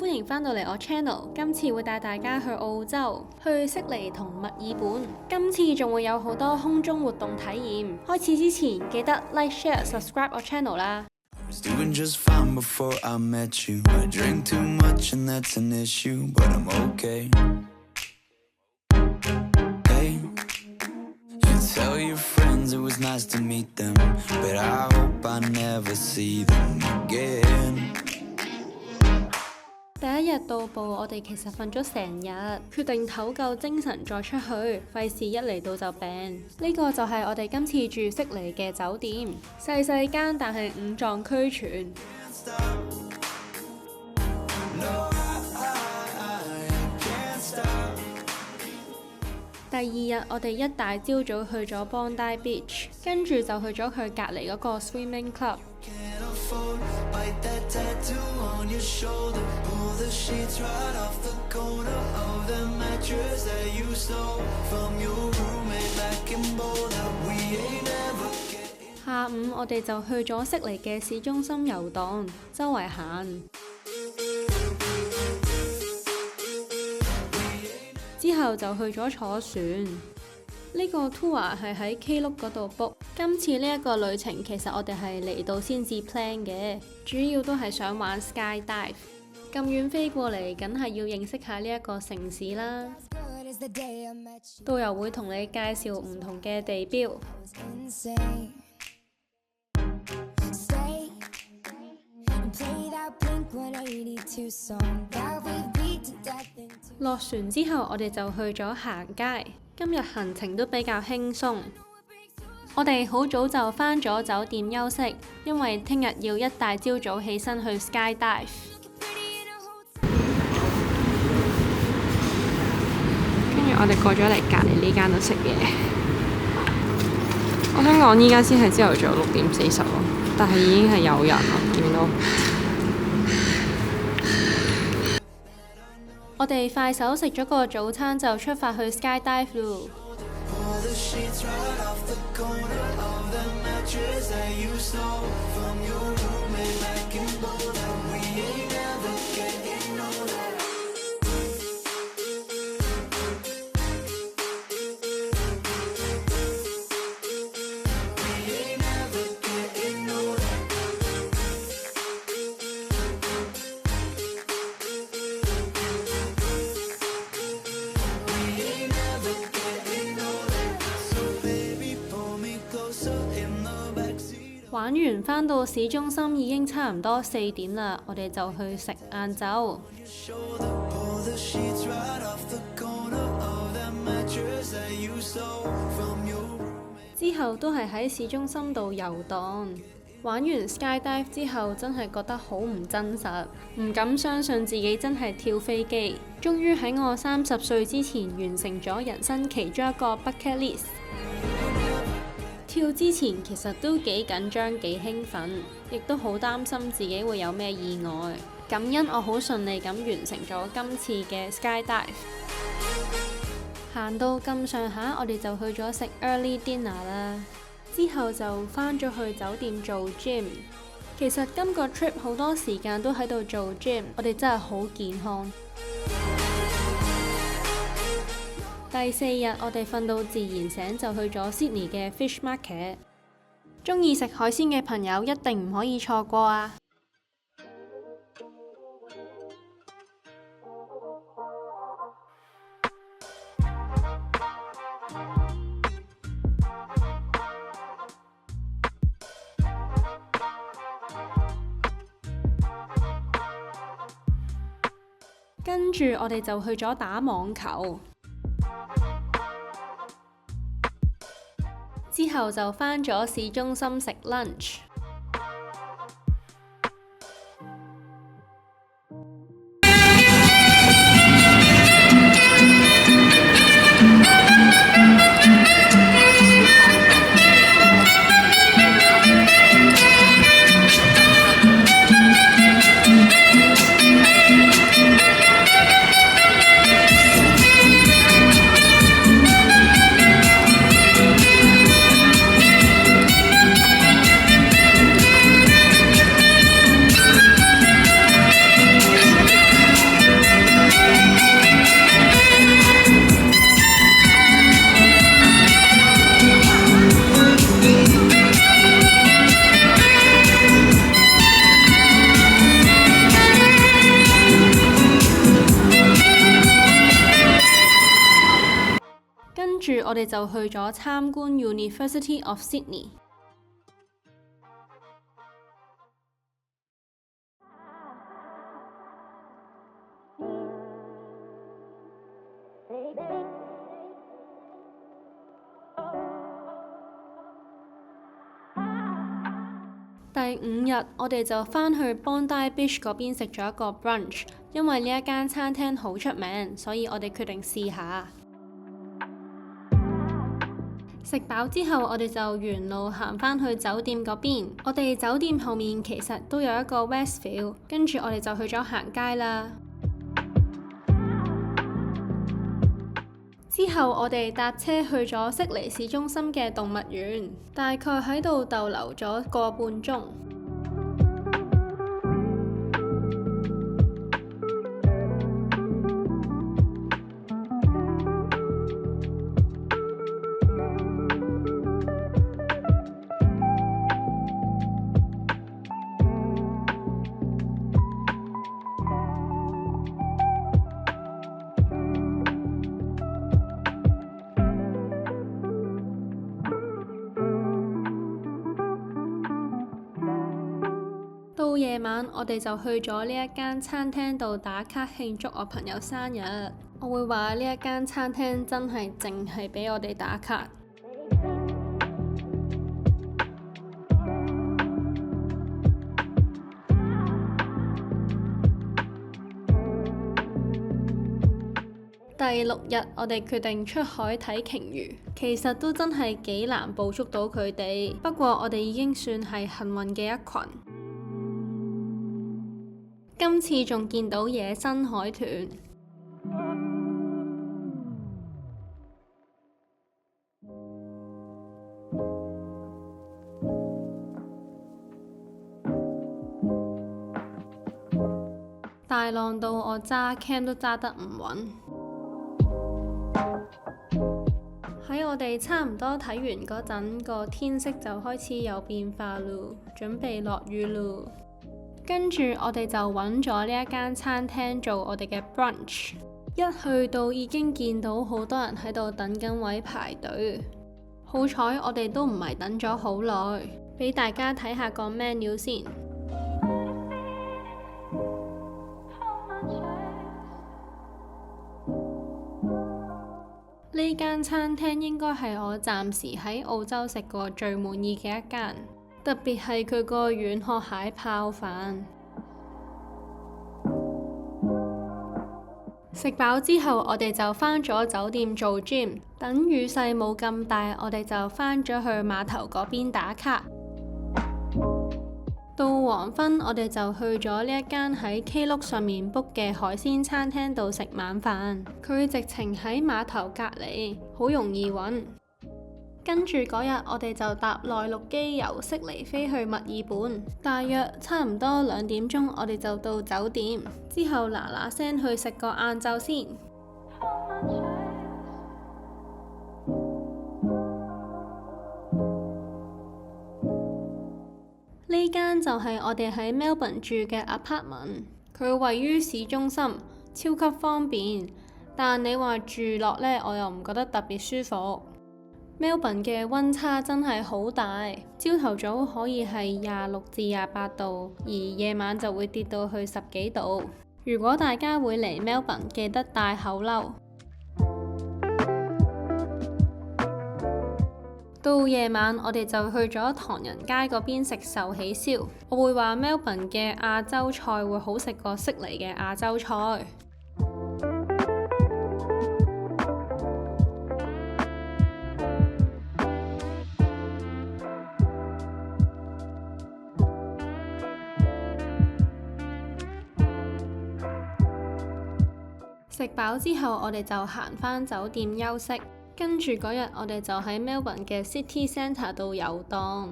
歡迎返到嚟我 channel， 今次會帶大家去澳洲，去悉尼同墨爾本。今次仲會有好多空中活動體驗。開始之前記得 like、share、subscribe 我 channel 啦。Doing just fine before I met you. I drink too much and that's an issue, but I'm okay. Hey, you tell your friends it was nice to meet them, but I hope I never see them again. 第一日到埗，我哋其實瞓咗成日，決定唞夠精神再出去，費事一嚟到就病。呢個就係我哋今次住悉尼嘅酒店，細細間但係五臟俱全。第二日我哋一大朝早去咗 Bondi Beach， 跟住就去咗佢隔離嗰個 swimming club。下午我哋就去咗悉尼嘅市中心遊蕩，周圍行。之後就去咗坐船。呢個 tour 係喺 Klook 嗰度 book。今次呢一個旅程其實我哋係嚟到先至 plan 嘅，主要都係想玩 skydive。咁遠飛過嚟，梗係要認識下呢一個城市啦。導遊會同你介紹唔同嘅地標。落船之後，我哋就去咗行街。今日行程都比較輕鬆。我哋好早就返咗酒店休息，因為聽日要一大朝早起身去 skydive。跟住我哋過咗嚟隔離呢間度食嘢。我想講依家先係朝頭早6:40咯，但係已經係有人咯，見到。我哋快手食咗個早餐就出發去 skydive 咯。玩完返到市中心已經差唔多4點啦，我哋就去食晏晝。之後都係喺市中心度遊蕩。玩完 skydive 之後，真係覺得好唔真實，唔敢相信自己真係跳飛機。終於喺我30歲之前完成咗人生其中一個 bucket list。跳之前其實都幾緊張幾興奮，亦都好擔心自己會有咩意外。感恩我好順利咁完成咗今次嘅 skydive。行到咁上下，我哋就去咗食 early dinner 啦。之後就返咗去酒店做 gym。其實今個 trip 好多時間都喺度做 gym， 我哋真係好健康。第4日我哋瞓到自然醒，就去咗 Sydney 嘅 Fish Market。鍾意食海鮮嘅朋友一定唔可以錯過啊！跟住我哋就去咗打網球。之後就返咗市中心食 lunch。住我哋就去咗參觀 University of Sydney。第5日，我哋就返去 Bondi Beach 嗰邊食咗一個 brunch， 因為呢一間餐廳好出名，所以我哋決定試下。食飽之後，我哋就沿路行返去酒店嗰邊。我哋酒店後面其實都有一個 Westview， 跟住我哋就去咗行街啦。之後我哋搭車去咗悉尼市中心嘅動物園，大概喺度逗留咗個半鐘。到夜晚，我哋就去咗呢一間餐廳度打卡慶祝我朋友生日。我會話呢一間餐廳真係淨係俾我哋打卡。第6日，我哋決定出海睇鯨魚，其實都真係幾難捕捉到佢哋，不過我哋已經算係幸運嘅一群。今次仲見到野生海豚。大浪到我揸 cam 都揸得唔穩。喺我哋差唔多睇完嗰陣，個天色就開始有變化咯，準備落雨咯。跟住我哋就揾咗呢一間餐廳做我哋嘅 brunch， 一去到已經見到好多人喺度等緊位排隊。好彩我哋都唔係等咗好耐，俾大家睇下個 menu 先。呢間餐廳應該係我暫時喺澳洲食過最滿意嘅一間。特別係佢個軟殼蟹泡飯。食飽之後，我哋就返咗酒店做 gym。等雨勢冇咁大，我哋就返咗去碼頭嗰邊打卡。到黃昏，我哋就去咗呢一間喺 Klook 上面 book 嘅海鮮餐廳度食晚飯。佢直情喺碼頭隔離，好容易揾。跟住嗰日，我哋就搭內陸機由悉尼飛去墨爾本，大約差唔多2點鐘，我哋就到酒店。之後嗱嗱聲去食個晏晝先。呢間就係我哋喺 Melbourne 住嘅 apartment， 佢位於市中心，超級方便。但你話住落呢，我又唔覺得特別舒服。Melbourne 嘅溫差真係好大，朝頭早可以係26至28度，而夜晚就會跌到去10幾度。如果大家會嚟 Melbourne， 記得帶厚褸。到夜晚，我哋就去咗唐人街嗰邊食壽喜燒。我會話 Melbourne 嘅亞洲菜會好食過悉尼嘅亞洲菜。食飽之後，我哋就行返酒店休息。跟住嗰日，我哋就喺 Melbourne 嘅 City Centre 度遊蕩。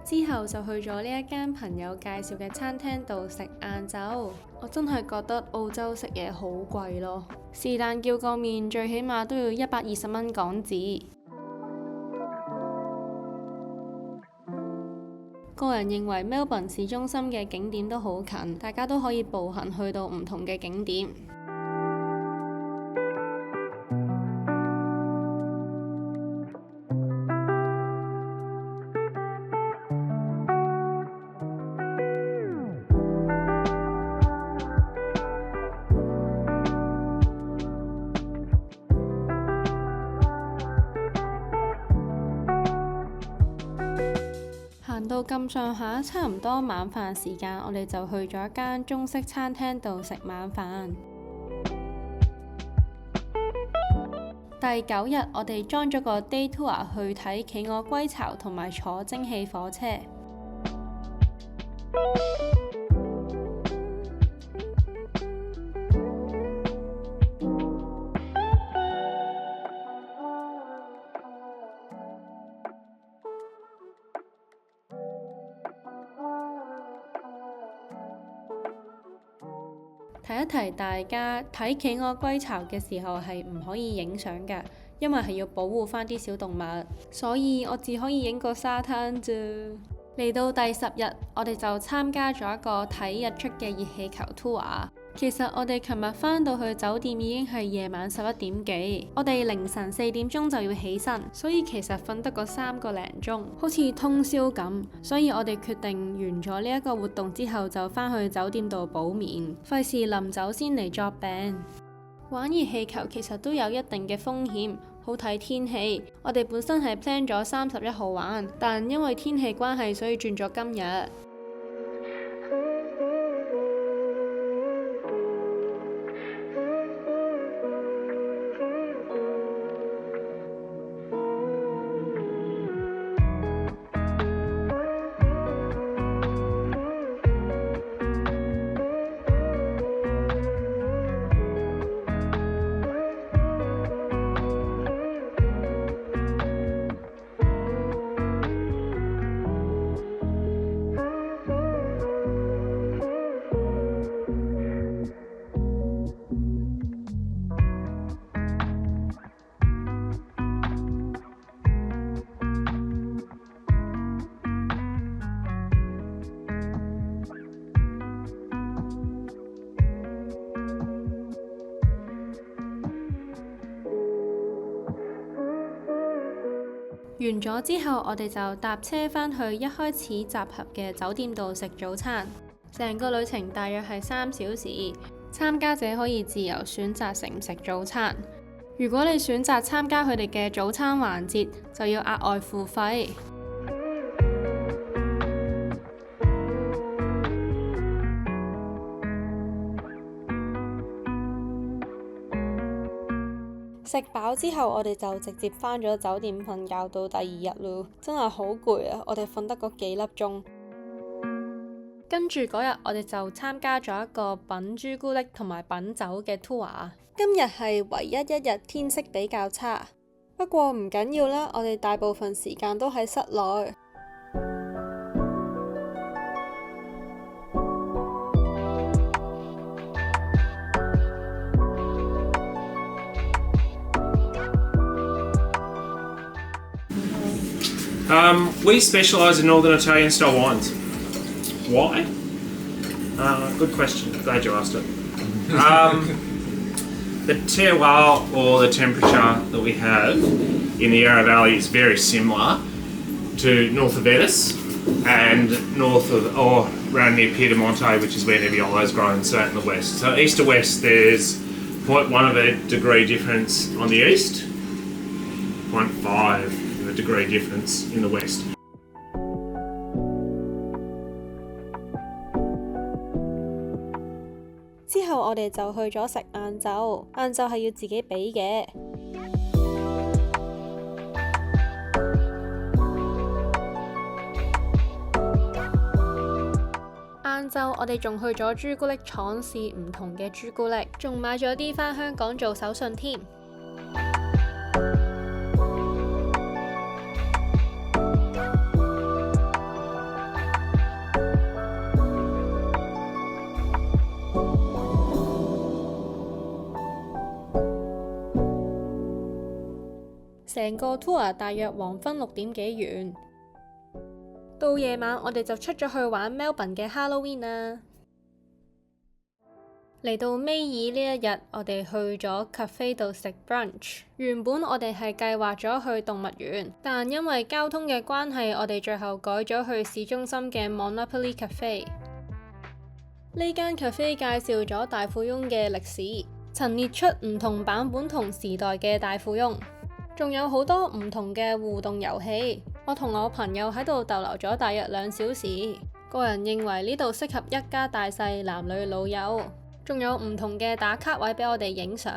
之後就去咗呢一間朋友介紹嘅餐廳度食晏晝。我真係覺得澳洲食嘢好貴咯，是但叫個麵最起碼都要120蚊港紙。個人認為 Melbourne 市中心嘅景點都好近，大家都可以步行去到唔同嘅景點。行到咁上下，差唔多晚飯時間，我哋就去咗一間中式餐廳度食晚飯。第9日，我哋裝咗個 day tour 去睇企鵝歸巢同埋坐蒸汽火車。提一提大家，睇企鵝歸巢嘅時候係唔可以影相㗎，因為係要保護返啲小動物，所以我只可以影個沙灘啫。嚟到第10日，我哋就參加咗一個睇日出嘅熱氣球 tour。其實我哋琴日返到去酒店已經係夜晚11點幾，我哋凌晨4點鐘就要起身，所以其實瞓得個3個零鐘，好似通宵咁。所以我哋決定完咗呢一個活動之後，就返去酒店度補眠，費事臨走先嚟作病。玩熱氣球其實都有一定嘅風險，好睇天氣。我哋本身係 plan 咗31號玩，但因為天氣關係，所以轉咗今日。完咗之後，我哋就搭車返去一開始集合嘅酒店度食早餐。成個旅程大約係3小時，參加者可以自由選擇食唔食早餐。如果你選擇參加佢哋嘅早餐環節，就要額外付費。食飽之後，我哋就直接返咗酒店瞓覺到第2日咯，真係好攰啊！我哋瞓得嗰幾粒鐘。跟住嗰日，我哋就參加咗一個品朱古力同埋品酒嘅 tour。今日係唯一一日天色比較差，不過唔緊要啦，我哋大部分時間都喺室內。We specialise in Northern Italian style wines. Why? Good question. Glad you asked it. The terroir, or the temperature that we have in the Yarra Valley, is very similar to north of Venice and north of, or around near Piedemonte, which is where Nebbiolo is grown, so in the west. So east to west, there's 0.1 of a degree difference on the east, 0.5 of a degree difference in the west.之後我哋就去咗食晏晝，晏晝係要自己俾嘅。晏晝我哋仲去咗朱古力廠試唔同嘅朱古力，仲買咗啲返香港做手信添。成個 tour 大約黃昏6點幾完，到夜晚我哋就出咗去玩 Melbourne 嘅 Halloween 啦。嚟到尾二呢一日，我哋去咗 cafe 度食 brunch。原本我哋係計劃咗去動物園，但因為交通嘅關係，我哋最後改咗去市中心嘅 Monopoly Cafe。呢間 cafe 介紹咗大富翁嘅歷史，陳列出唔同版本同時代嘅大富翁，仲有好多唔同嘅互動遊戲。我同我朋友喺度逗留咗大約2小時，個人認為呢度適合一家大細男女老幼。仲有唔同嘅打卡位俾我哋影相。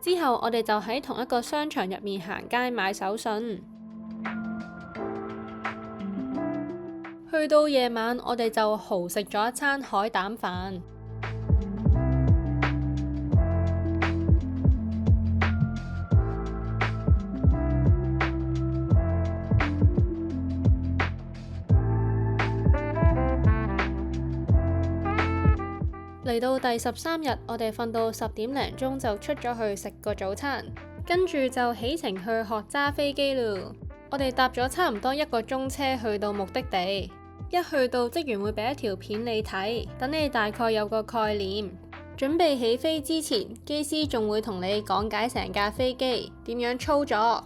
之後我哋就喺同一個商場入面行街買手信。去到夜晚，我哋就豪食咗一餐海膽飯。嚟到第13日，我哋瞓到10點零鐘就出咗去食個早餐，跟住就起程去學揸飛機咯。我哋搭咗差唔多1個鐘車去到目的地，一去到職員會俾一條片你睇，等你大概有個概念。準備起飛之前，機師仲會同你講解成架飛機點樣操作。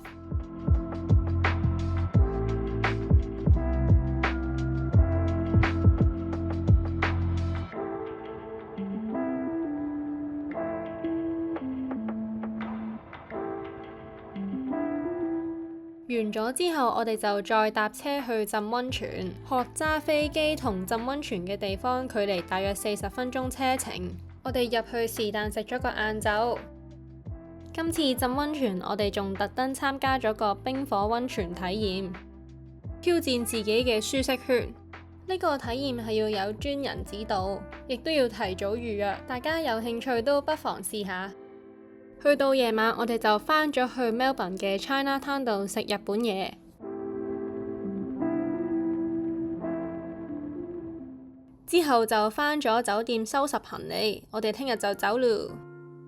完咗之後，我哋就再搭車去浸溫泉。學揸飛機同浸溫泉嘅地方距離大約40分鐘車程。我哋入去是但食咗個晏晝。今次浸溫泉，我哋仲特登參加咗個冰火溫泉體驗，挑戰自己嘅舒適圈。呢個體驗係要有專人指導，亦都要提早預約。大家有興趣都不妨試下。去到夜晚，我哋就返咗去 Melbourne 嘅 Chinatown 度食日本嘢，之後就返咗酒店收拾行李。我哋聽日就走咯。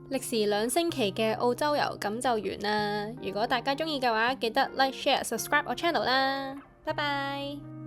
歷時2星期嘅澳洲遊咁就完啦。如果大家鍾意嘅話，記得 like、share、subscribe 我 channel 啦。拜拜。